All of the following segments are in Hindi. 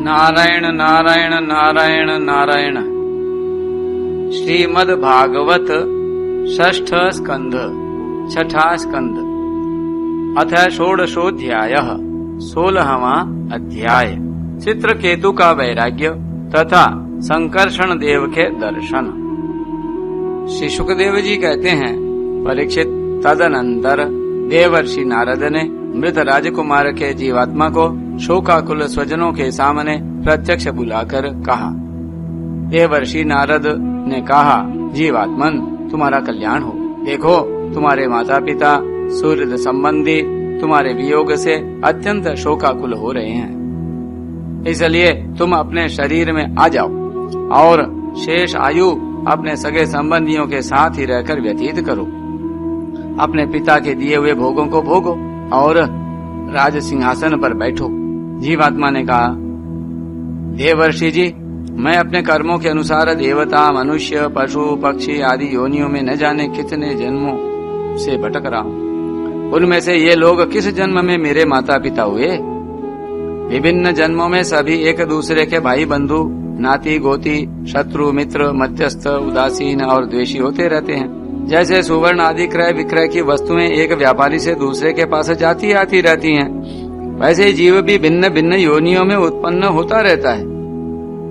नारायण नारायण नारायण नारायण। श्रीमद् भागवत षष्ठ स्कंध छठा स्कंध अथ षोडशोऽध्यायः 16वां अध्याय। चित्रकेतु का वैराग्य तथा संकर्षण देव के दर्शन। श्री सुखदेव जी कहते हैं, परीक्षित, तदनंतर देवर्षि नारद ने मृत राजकुमार के जीवात्मा को शोकाकुल स्वजनों के सामने प्रत्यक्ष बुलाकर कहा। देवर्षि नारद ने कहा, जीवात्मन, तुम्हारा कल्याण हो। देखो, तुम्हारे माता पिता सूर्य संबंधी तुम्हारे वियोग से अत्यंत शोकाकुल हो रहे हैं, इसलिए तुम अपने शरीर में आ जाओ और शेष आयु अपने सगे संबंधियों के साथ ही रहकर व्यतीत करो। अपने पिता के दिए हुए भोगों को भोगो और राज सिंहासन पर बैठो। जीवात्मा ने कहा, देवर्षि जी, मैं अपने कर्मों के अनुसार देवता, मनुष्य, पशु, पक्षी आदि योनियों में न जाने कितने जन्मों से भटक रहा हूँ। उनमें से ये लोग किस जन्म में मेरे माता पिता हुए? विभिन्न जन्मों में सभी एक दूसरे के भाई बंधु, नाती गोती, शत्रु मित्र, मध्यस्थ, उदासीन और द्वेषी होते रहते हैं। जैसे सुवर्ण आदि क्रय विक्रय की वस्तुएं एक व्यापारी से दूसरे के पास जाती आती रहती हैं, वैसे जीव भी भिन्न भिन्न योनियों में उत्पन्न होता रहता है।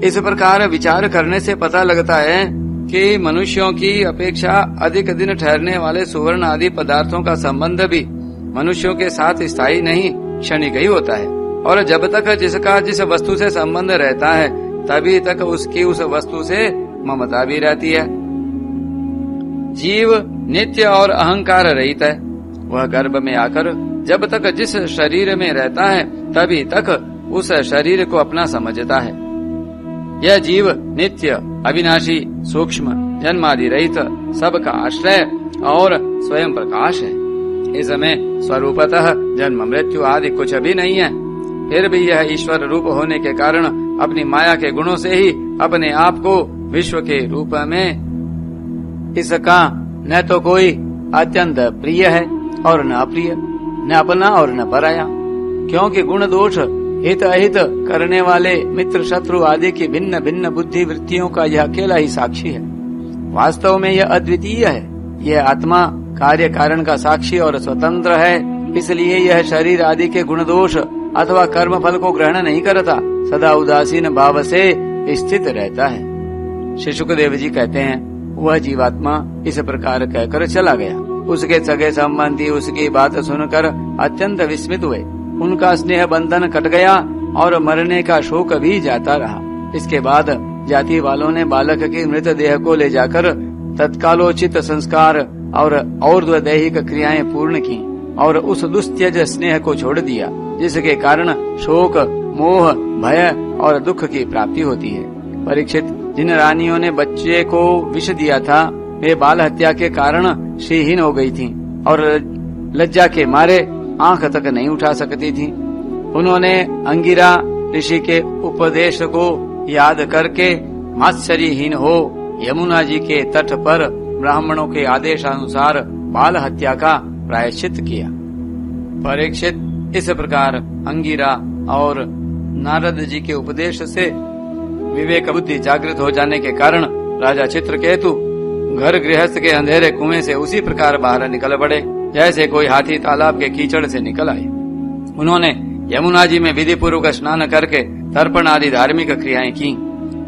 इस प्रकार विचार करने से पता लगता है कि मनुष्यों की अपेक्षा अधिक दिन ठहरने वाले सुवर्ण आदि पदार्थों का संबंध भी मनुष्यों के साथ स्थायी नहीं, क्षणिक ही होता है। और जब तक जिसका जिस वस्तु से संबंध रहता है, तभी तक उसकी उस वस्तु से ममता भी रहती है। जीव नित्य और अहंकार रहित है। वह गर्भ में आकर जब तक जिस शरीर में रहता है, तभी तक उस शरीर को अपना समझता है। यह जीव नित्य, अविनाशी, सूक्ष्म, जन्मादि रहित, सबका आश्रय और स्वयं प्रकाश है। इसमें स्वरूपतः जन्म मृत्यु आदि कुछ भी नहीं है। फिर भी यह ईश्वर रूप होने के कारण अपनी माया के गुणों से ही अपने आप को विश्व के रूप में इसका न तो कोई अत्यंत प्रिय है और न अप्रिय, न अपना और न पराया, क्योंकि गुण दोष, हित अहित करने वाले मित्र शत्रु आदि की भिन्न भिन्न बुद्धि वृत्तियों का यह अकेला ही साक्षी है। वास्तव में यह अद्वितीय है। यह आत्मा कार्य कारण का साक्षी और स्वतंत्र है, इसलिए यह शरीर आदि के गुण दोष अथवा कर्म फल को ग्रहण नहीं करता, सदा उदासीन भाव से स्थित रहता है। श्री सुखदेव जी कहते हैं, वह जीवात्मा इस प्रकार कहकर चला गया। उसके सगे संबंधी उसकी बात सुनकर अत्यंत विस्मित हुए। उनका स्नेह बंधन कट गया और मरने का शोक भी जाता रहा। इसके बाद जाति वालों ने बालक की मृतदेह को ले जाकर तत्कालोचित संस्कार और दैहिक क्रियाएं पूर्ण की और उस दुस्त्यज स्नेह को छोड़ दिया, जिसके कारण शोक, मोह, भय और दुख की प्राप्ति होती है। परीक्षित, जिन रानियों ने बच्चे को विष दिया था, वे बाल हत्या के कारण श्रीहीन हो गई थीं और लज्जा के मारे आंख तक नहीं उठा सकती थीं। उन्होंने अंगिरा ऋषि के उपदेश को याद करके आश्चर्यहीन हो यमुना जी के तट पर ब्राह्मणों के आदेशानुसार बाल हत्या का प्रायश्चित किया। परीक्षित, इस प्रकार अंगिरा और नारद जी के उपदेश से विवेक बुद्धि जागृत हो जाने के कारण राजा चित्रकेतु घर गृहस्थ के अंधेरे कुएं से उसी प्रकार बाहर निकल पड़े, जैसे कोई हाथी तालाब के कीचड़ से निकल आए। उन्होंने यमुना जी में विधि पूर्वक स्नान करके तर्पण आदि धार्मिक क्रियाएं की।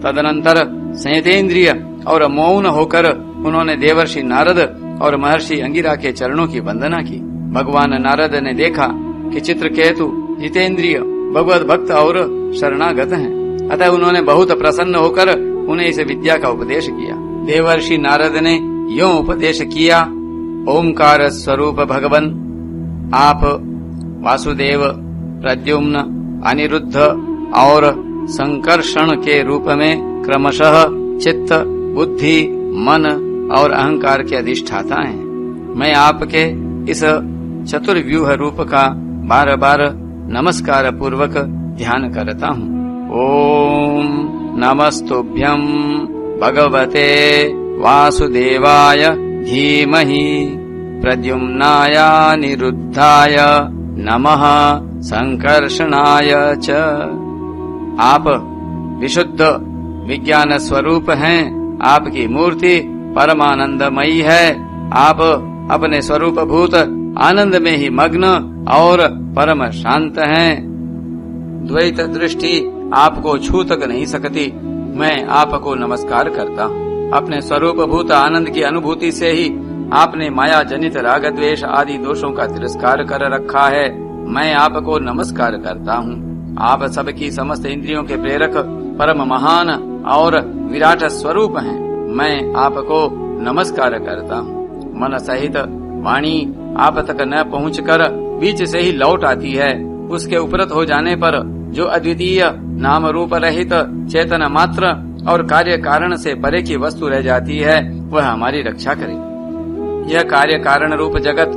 तदनंतर संयतेंद्रिय और मौन होकर उन्होंने देवर्षि नारद और महर्षि अंगिरा के चरणों की वंदना की। भगवान नारद ने देखा कि चित्रकेतु जितेंद्रिय, भगवत भक्त और शरणागत हैं, अतः उन्होंने बहुत प्रसन्न होकर उन्हें इस विद्या का उपदेश किया। देवर्षि नारद ने यूं उपदेश किया, ओमकार स्वरूप भगवन, आप वासुदेव, प्रद्युम्न, अनिरुद्ध और संकर्षण के रूप में क्रमशः चित्त, बुद्धि, मन और अहंकार के अधिष्ठाता हैं। मैं आपके इस चतुर्व्यूह रूप का बार बार नमस्कार पूर्वक ध्यान करता हूँ। ओम नमस्तुभ्यं भगवते वासुदेवाय धीमहि प्रद्युम्नाय निरुद्धाय नमः संकर्षणाय च। आप विशुद्ध विज्ञान स्वरूप हैं। आपकी मूर्ति परमानंदमयी है। आप अपने स्वरूप भूत आनंद में ही मग्न और परम शांत हैं। द्वैत दृष्टि आपको छू तक नहीं सकती। मैं आपको नमस्कार करता हूँ। अपने स्वरूप भूत आनंद की अनुभूति से ही आपने माया जनित राग द्वेष आदि दोषों का तिरस्कार कर रखा है। मैं आपको नमस्कार करता हूँ। आप सबकी समस्त इंद्रियों के प्रेरक परम महान और विराट स्वरूप हैं। मैं आपको नमस्कार करता हूँ। मन सहित वाणी आप तक न पहुंचकर बीच से ही लौट आती है। उसके उपरत हो जाने पर जो अद्वितीय नाम रूप रहित चेतन मात्र और कार्य कारण से परे की वस्तु रह जाती है, वह हमारी रक्षा करे। यह कार्य कारण रूप जगत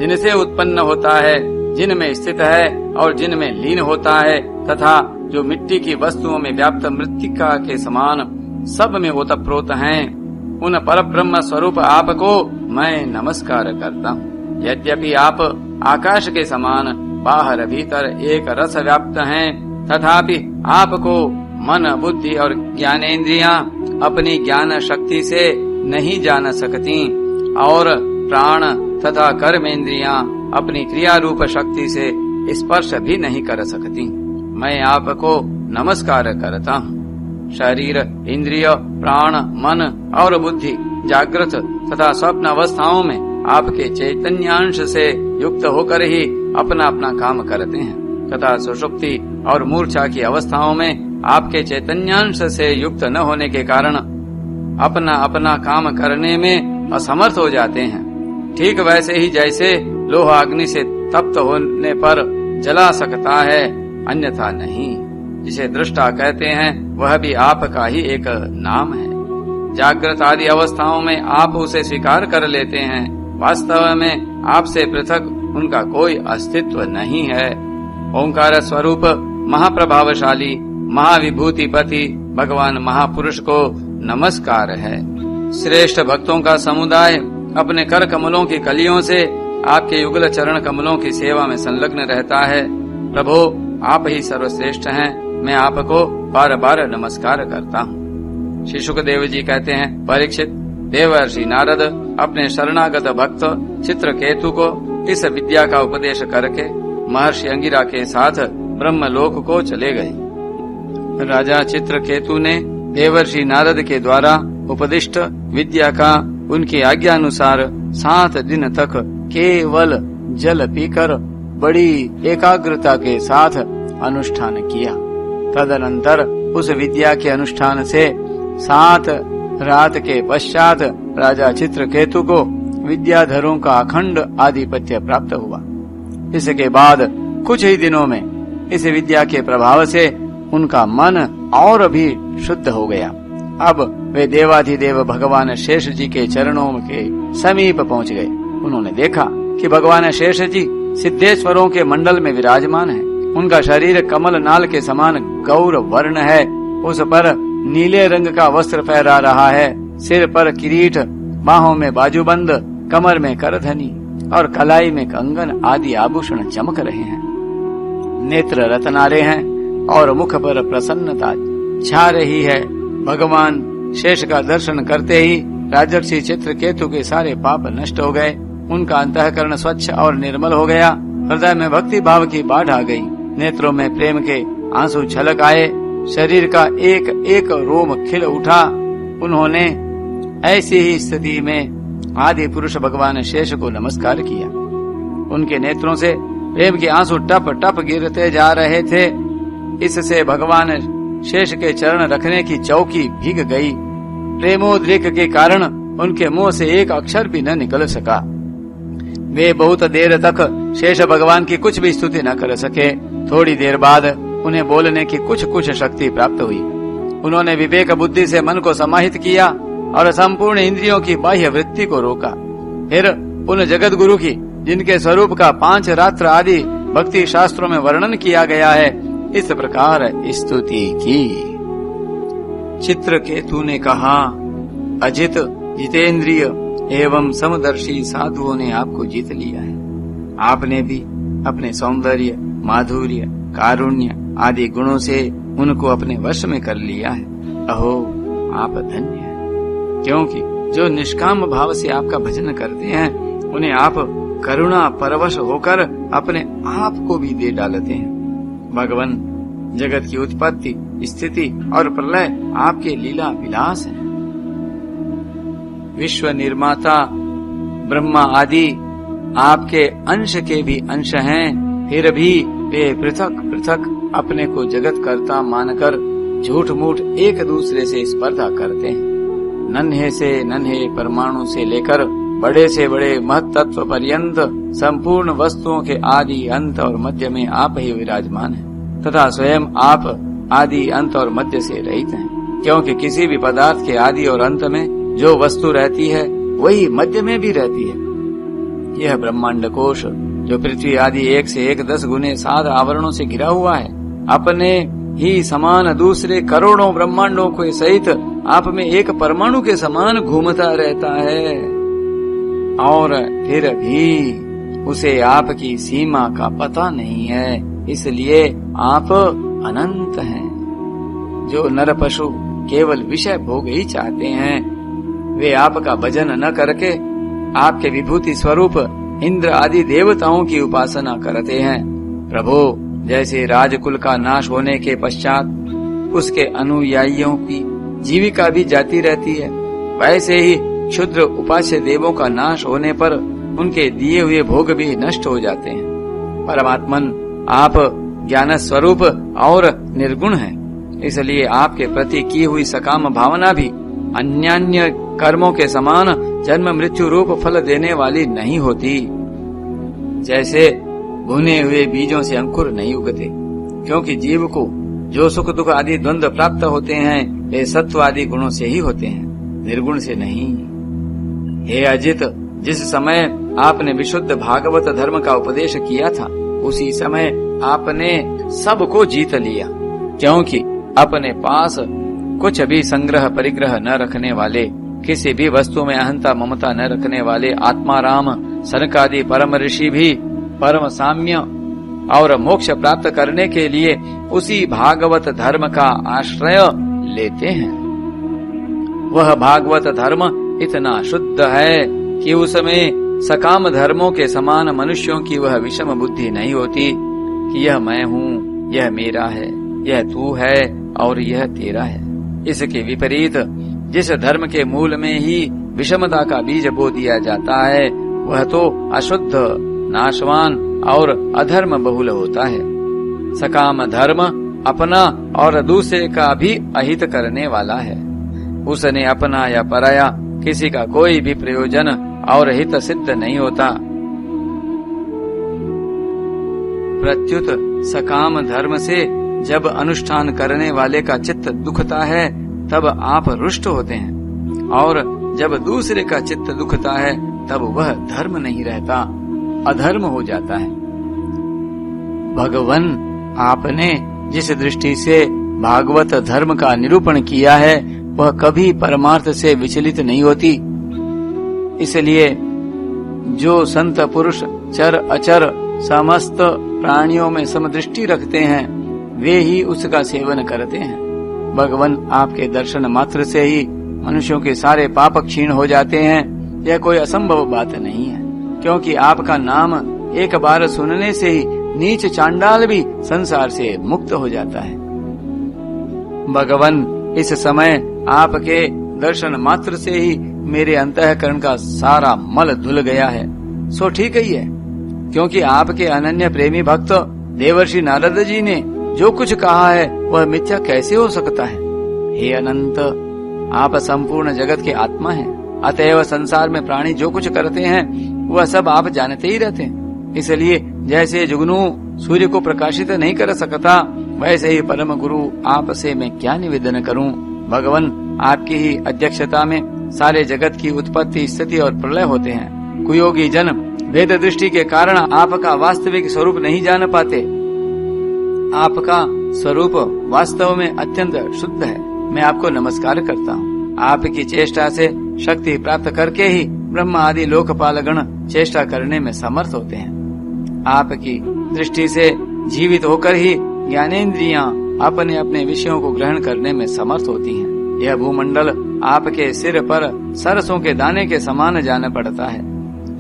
जिनसे उत्पन्न होता है, जिनमें स्थित है और जिनमें लीन होता है, तथा जो मिट्टी की वस्तुओं में व्याप्त मृत्तिका के समान सब में ओतप्रोत हैं, उन पर ब्रह्म स्वरूप आपको मैं नमस्कार करता हूँ। यद्यपि आप आकाश के समान बाहर भीतर एक रस व्याप्त हैं, तथापि आपको मन बुद्धि और ज्ञानेंद्रियां अपनी ज्ञान शक्ति से नहीं जान सकती और प्राण तथा कर्मेंद्रियां अपनी क्रिया रूप शक्ति से स्पर्श भी नहीं कर सकती। मैं आपको नमस्कार करता हूँ। शरीर, इंद्रिय, प्राण, मन और बुद्धि जागृत तथा स्वप्न अवस्थाओं में आपके चैतन्यांश से युक्त होकर ही अपना अपना काम करते हैं, तथा सुषुप्ति और मूर्छा की अवस्थाओं में आपके चैतन्यांश से युक्त न होने के कारण अपना अपना काम करने में असमर्थ हो जाते हैं। ठीक वैसे ही जैसे लोहा अग्नि से तप्त होने पर जला सकता है, अन्यथा नहीं। जिसे दृष्टा कहते हैं वह भी आपका ही एक नाम है। जागृत आदि अवस्थाओं में आप उसे स्वीकार कर लेते हैं। वास्तव में आपसे पृथक उनका कोई अस्तित्व नहीं है। ओंकार स्वरूप महाप्रभावशाली महाविभूतिपति भगवान महापुरुष को नमस्कार है। श्रेष्ठ भक्तों का समुदाय अपने कर कमलों की कलियों से आपके युगल चरण कमलों की सेवा में संलग्न रहता है। प्रभु, आप ही सर्वश्रेष्ठ हैं। मैं आपको बार बार नमस्कार करता हूँ। श्री सुखदेव जी कहते हैं, परीक्षित, देवर्षि नारद अपने शरणागत भक्त चित्रकेतु को इस विद्या का उपदेश करके महर्षि अंगिरा के साथ ब्रह्मलोक को चले गए। राजा चित्रकेतु ने देवर्षि नारद के द्वारा उपदिष्ट विद्या का उनकी आज्ञानुसार 7 दिन तक केवल जल पीकर बड़ी एकाग्रता के साथ अनुष्ठान किया। तदनंतर उस विद्या के अनुष्ठान से 7 रात के पश्चात राजा चित्रकेतु को विद्याधरों का अखंड आधिपत्य प्राप्त हुआ। इसके बाद कुछ ही दिनों में इस विद्या के प्रभाव से उनका मन और भी शुद्ध हो गया। अब वे देवाधिदेव भगवान शेष जी के चरणों के समीप पहुंच गए। उन्होंने देखा कि भगवान शेष जी सिद्धेश्वरों के मंडल में विराजमान हैं। उनका शरीर कमल नाल के समान गौर वर्ण है। उस पर नीले रंग का वस्त्र फहरा रहा है। सिर पर किरीट, बाहों में बाजूबंद, कमर में करधनी और कलाई में कंगन आदि आभूषण चमक रहे हैं। नेत्र रत्नारे हैं और मुख पर प्रसन्नता छा रही है। भगवान शेष का दर्शन करते ही राजर्षि चित्रकेतु के सारे पाप नष्ट हो गए। उनका अंतःकरण स्वच्छ और निर्मल हो गया। हृदय में भक्ति भाव की बाढ़ आ गई। नेत्रों में प्रेम के आंसू छलक आए। शरीर का एक एक रोम खिल उठा। उन्होंने ऐसी ही स्थिति में आदि पुरुष भगवान शेष को नमस्कार किया। उनके नेत्रों से प्रेम के आंसू टप टप गिरते जा रहे थे। इससे भगवान शेष के चरण रखने की चौकी भीग गई। प्रेमोद्रेक के कारण उनके मुंह से एक अक्षर भी न निकल सका। वे बहुत देर तक शेष भगवान की कुछ भी स्तुति न कर सके। थोड़ी देर बाद उन्हें बोलने की कुछ शक्ति प्राप्त हुई। उन्होंने विवेक बुद्धि से मन को समाहित किया और संपूर्ण इंद्रियों की बाह्य वृत्ति को रोका। फिर उन जगत गुरु की, जिनके स्वरूप का 5 रात्र आदि भक्ति शास्त्रों में वर्णन किया गया है, इस प्रकार स्तुति की। चित्रकेतु ने कहा, अजित, जितेंद्रिय एवं समदर्शी साधुओं ने आपको जीत लिया है। आपने भी अपने सौंदर्य, माधुर्य, कारुण्य आदि गुणों से उनको अपने वश में कर लिया है। अहो आप धन्य हैं, क्योंकि जो निष्काम भाव से आपका भजन करते हैं उन्हें आप करुणा परवश होकर अपने आप को भी दे डालते हैं। भगवान, जगत की उत्पत्ति, स्थिति और प्रलय आपके लीला विलास हैं। विश्व निर्माता ब्रह्मा आदि आपके अंश के भी अंश हैं, फिर भी वे पृथक पृथक अपने को जगत कर्ता मानकर झूठ मूठ एक दूसरे से स्पर्धा करते हैं। नन्हे से नन्हे परमाणु से लेकर बड़े से बड़े महत्त्व पर्यंत संपूर्ण वस्तुओं के आदि अंत और मध्य में आप ही विराजमान हैं, तथा स्वयं आप आदि अंत और मध्य से रहित हैं, क्योंकि किसी भी पदार्थ के आदि और अंत में जो वस्तु रहती है वही मध्य में भी रहती है। यह ब्रह्मांड कोश जो पृथ्वी आदि 1 से 1 10 गुने 7 आवरणों से घिरा हुआ है, अपने ही समान दूसरे करोड़ों ब्रह्मांडों के सहित आप में एक परमाणु के समान घूमता रहता है, और फिर भी उसे आपकी सीमा का पता नहीं है, इसलिए आप अनंत हैं। जो नर पशु केवल विषय भोग ही चाहते हैं, वे आपका भजन न करके आपके विभूति स्वरूप इंद्र आदि देवताओं की उपासना करते हैं। प्रभु, जैसे राजकुल का नाश होने के पश्चात उसके अनुयायियों की जीविका भी जाती रहती है, वैसे ही क्षुद्र उपास्य देवों का नाश होने पर उनके दिए हुए भोग भी नष्ट हो जाते हैं। परमात्मन, आप ज्ञान स्वरूप और निर्गुण हैं, इसलिए आपके प्रति की हुई सकाम भावना भी अन्यान्य कर्मों के समान जन्म मृत्यु रूप फल देने वाली नहीं होती। जैसे भुने हुए बीजों से अंकुर नहीं उगते, क्योंकि जीव को जो सुख दुख आदि द्वंद्व प्राप्त होते हैं वे सत्व आदि गुणों से ही होते हैं, निर्गुण से नहीं। हे अजित, जिस समय आपने विशुद्ध भागवत धर्म का उपदेश किया था, उसी समय आपने सबको जीत लिया, क्योंकि अपने पास कुछ भी संग्रह परिग्रह न रखने वाले, किसी भी वस्तु में अहंता ममता न रखने वाले आत्माराम सनकादि परम ऋषि भी परम साम्य और मोक्ष प्राप्त करने के लिए उसी भागवत धर्म का आश्रय लेते हैं। वह भागवत धर्म इतना शुद्ध है कि उसमें सकाम धर्मों के समान मनुष्यों की वह विषम बुद्धि नहीं होती कि यह मैं हूँ, यह मेरा है, यह तू है और यह तेरा है। इसके विपरीत जिस धर्म के मूल में ही विषमता का बीज बो दिया जाता है, वह तो अशुद्ध, नाशवान और अधर्म बहुल होता है। सकाम धर्म अपना और दूसरे का भी अहित करने वाला है। उसने अपना या पराया किसी का कोई भी प्रयोजन और हित सिद्ध नहीं होता। प्रत्युत सकाम धर्म से जब अनुष्ठान करने वाले का चित्त दुखता है तब आप रुष्ट होते हैं, और जब दूसरे का चित्त दुखता है तब वह धर्म नहीं रहता, अधर्म हो जाता है। भगवान, आपने जिस दृष्टि से भागवत धर्म का निरूपण किया है वह कभी परमार्थ से विचलित नहीं होती। इसलिए जो संत पुरुष चर अचर समस्त प्राणियों में समदृष्टि रखते हैं वे ही उसका सेवन करते हैं। भगवान, आपके दर्शन मात्र से ही मनुष्यों के सारे पाप क्षीण हो जाते हैं। यह कोई असंभव बात नहीं है, क्योंकि आपका नाम एक बार सुनने से ही नीच चांडाल भी संसार से मुक्त हो जाता है। भगवान, इस समय आपके दर्शन मात्र से ही मेरे अंतःकरण का सारा मल धुल गया है। सो ठीक ही है, क्योंकि आपके अनन्य प्रेमी भक्त देवर्षि नारद जी ने जो कुछ कहा है वह मिथ्या कैसे हो सकता है। हे अनंत, आप संपूर्ण जगत के आत्मा हैं, अतएव संसार में प्राणी जो कुछ करते हैं वह सब आप जानते ही रहते हैं। इसलिए जैसे जुगनू सूर्य को प्रकाशित नहीं कर सकता, वैसे ही परम गुरु आपसे मैं क्या निवेदन करूं। भगवान, आपकी ही अध्यक्षता में सारे जगत की उत्पत्ति, स्थिति और प्रलय होते हैं। कुयोगी जन वेद दृष्टि के कारण आपका वास्तविक स्वरूप नहीं जान पाते। आपका स्वरूप वास्तव में अत्यंत शुद्ध है। मैं आपको नमस्कार करता हूँ। आपकी चेष्टा से शक्ति प्राप्त करके ही ब्रह्मा आदि लोकपालगण चेष्टा करने में समर्थ होते हैं। आपकी दृष्टि से जीवित होकर ही ज्ञानेंद्रियां अपने अपने विषयों को ग्रहण करने में समर्थ होती हैं। यह भूमंडल आपके सिर पर सरसों के दाने के समान जान पड़ता है।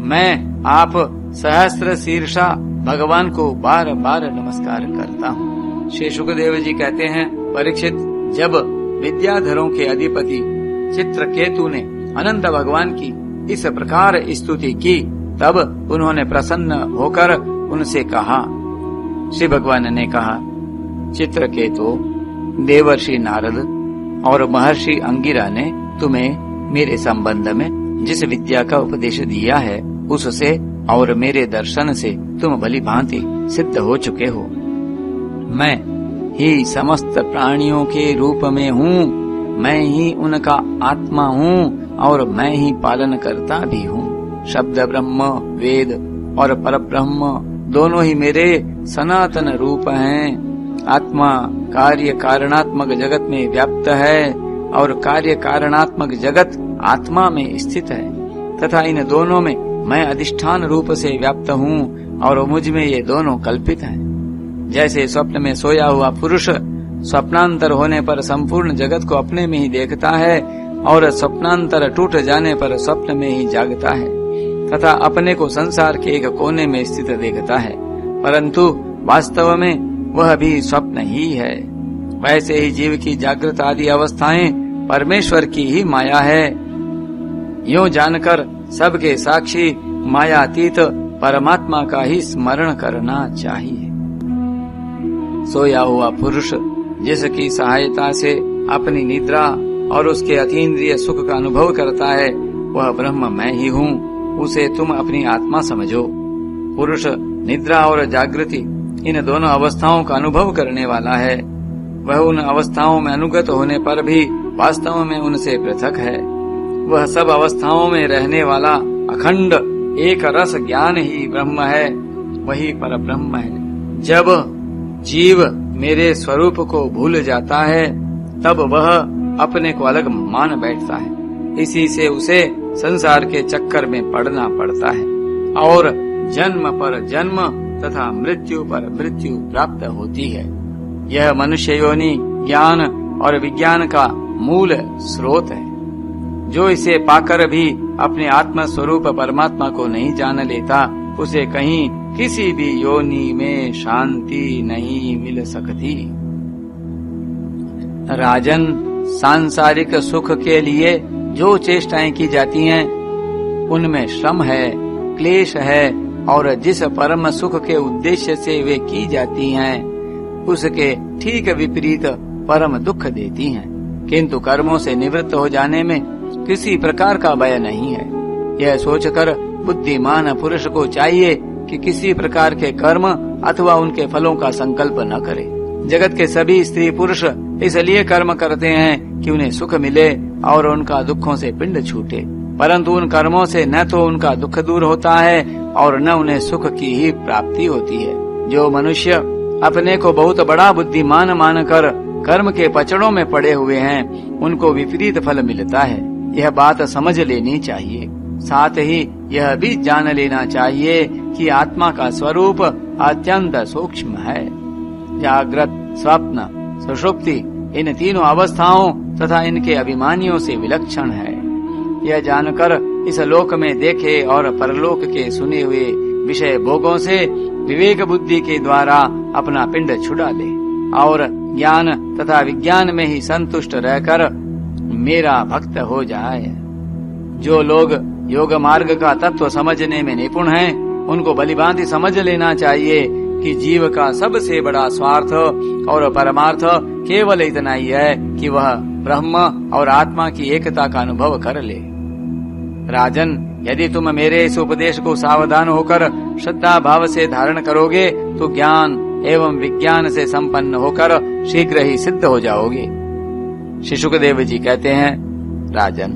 मैं आप सहस्त्र शीर्षा भगवान को बार बार नमस्कार करता हूँ। श्री सुखदेव जी कहते हैं, परीक्षित, जब विद्याधरों के अधिपति चित्रकेतु ने अनंत भगवान की इस प्रकार स्तुति की, तब उन्होंने प्रसन्न होकर उनसे कहा। श्री भगवान ने कहा, चित्रकेतु, देवर्षि नारद और महर्षि अंगिरा ने तुम्हें मेरे संबंध में जिस विद्या का उपदेश दिया है, उससे और मेरे दर्शन से तुम भली भांति सिद्ध हो चुके हो। मैं ही समस्त प्राणियों के रूप में हूँ, मैं ही उनका आत्मा हूँ और मैं ही पालन करता भी हूँ। शब्द ब्रह्म, वेद और परब्रह्म दोनों ही मेरे सनातन रूप हैं। आत्मा कार्य कारणात्मक जगत में व्याप्त है और कार्य कारणात्मक जगत आत्मा में स्थित है, तथा इन दोनों में मैं अधिष्ठान रूप से व्याप्त हूँ और मुझ में ये दोनों कल्पित हैं। जैसे स्वप्न में सोया हुआ पुरुष स्वप्नांतर होने पर संपूर्ण जगत को अपने में ही देखता है और स्वप्नांतर टूट जाने पर स्वप्न में ही जागता है तथा अपने को संसार के एक कोने में स्थित देखता है, परंतु वास्तव में वह भी स्वप्न ही है। वैसे ही जीव की जागृत आदि अवस्थाएं परमेश्वर की ही माया है। यूं जानकर सबके साक्षी मायातीत परमात्मा का ही स्मरण करना चाहिए। सोया हुआ पुरुष जिसकी सहायता से अपनी निद्रा और उसके अतीन्द्रिय सुख का अनुभव करता है, वह ब्रह्म मैं ही हूँ, उसे तुम अपनी आत्मा समझो। पुरुष निद्रा और जागृति इन दोनों अवस्थाओं का अनुभव करने वाला है। वह उन अवस्थाओं में अनुगत होने पर भी वास्तव में उनसे पृथक है। वह सब अवस्थाओं में रहने वाला अखंड एक रस ज्ञान ही ब्रह्म है, वही पर ब्रह्म है। जब जीव मेरे स्वरूप को भूल जाता है, तब वह अपने को अलग मान बैठता है। इसी से उसे संसार के चक्कर में पड़ना पड़ता है और जन्म पर जन्म तथा मृत्यु पर मृत्यु प्राप्त होती है। यह मनुष्य योनि ज्ञान और विज्ञान का मूल स्रोत है। जो इसे पाकर भी अपने आत्म स्वरूप परमात्मा को नहीं जान लेता, उसे कहीं किसी भी योनि में शांति नहीं मिल सकती। राजन, सांसारिक सुख के लिए जो चेष्टाएं की जाती हैं, उनमें श्रम है, क्लेश है और जिस परम सुख के उद्देश्य से वे की जाती हैं, उसके ठीक विपरीत परम दुख देती हैं। किंतु कर्मों से निवृत्त हो जाने में किसी प्रकार का भय नहीं है। यह सोचकर बुद्धिमान पुरुष को चाहिए कि किसी प्रकार के कर्म अथवा उनके फलों का संकल्प न करे। जगत के सभी स्त्री पुरुष इसलिए कर्म करते हैं कि उन्हें सुख मिले और उनका दुखों से पिंड छूटे, परंतु उन कर्मों से न तो उनका दुख दूर होता है और न उन्हें सुख की ही प्राप्ति होती है। जो मनुष्य अपने को बहुत बड़ा बुद्धिमान मानकर कर्म के पचड़ों में पड़े हुए हैं, उनको विपरीत फल मिलता है। यह बात समझ लेनी चाहिए। साथ ही यह भी जान लेना चाहिए कि आत्मा का स्वरूप अत्यंत सूक्ष्म है। जागृत, स्वप्न, सुषुप्ति इन तीनों अवस्थाओं तथा इनके अभिमानियों से विलक्षण है। यह जानकर इस लोक में देखे और परलोक के सुने हुए विषय भोगों से विवेक बुद्धि के द्वारा अपना पिंड छुड़ा ले और ज्ञान तथा विज्ञान में ही संतुष्ट रहकर मेरा भक्त हो जाए। जो लोग योग मार्ग का तत्व समझने में निपुण हैं, उनको भलीभांति समझ लेना चाहिए कि जीव का सबसे बड़ा स्वार्थ और परमार्थ केवल इतना ही है कि वह ब्रह्म और आत्मा की एकता का अनुभव कर ले। राजन, यदि तुम मेरे इस उपदेश को सावधान होकर श्रद्धा भाव से धारण करोगे तो ज्ञान एवं विज्ञान से संपन्न होकर शीघ्र ही सिद्ध हो जाओगे। श्री सुखदेव जी कहते हैं, राजन,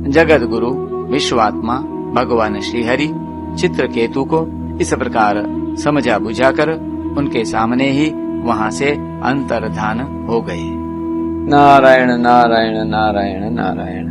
जगत गुरु विश्वात्मा भगवान श्री हरि चित्रकेतु को इस प्रकार समझा बुझाकर उनके सामने ही वहां से अंतर्धान हो गए। नारायण नारायण नारायण नारायण।